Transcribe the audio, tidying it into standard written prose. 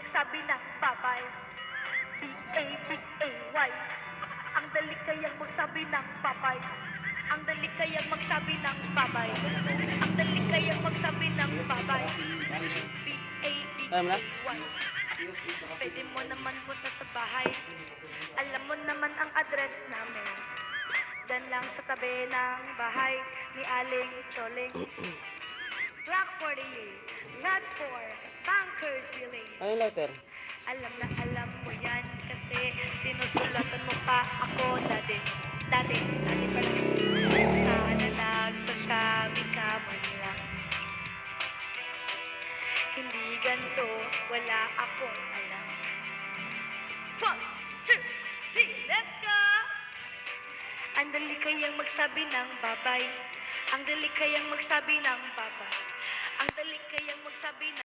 magsabi ng babay. B-A-B-A-Y. Ang dali kayang magsabi ng babay. Ang dali kayang magsabi ng babay. Ang dali kayang magsabi ng babay. B-A-B-A-Y. Pwede mo naman punta sa bahay. Alam mo naman ang address namin. Diyan lang sa tabi ng bahay ni Aling Choling. Block 48, Lot 4, Bankers Village. Ano yung lighter? Alam na alam mo yan kasi sinusulatan mo pa ako dati pa lang. Sana nagpasabi ka man lang. Hindi ganito, wala akong alam. 1, 2, 3, let's go! Ang dali kayang magsabi ng babay. Ang dali kayang magsabi ng babay. Ang dali kayang magsabi ng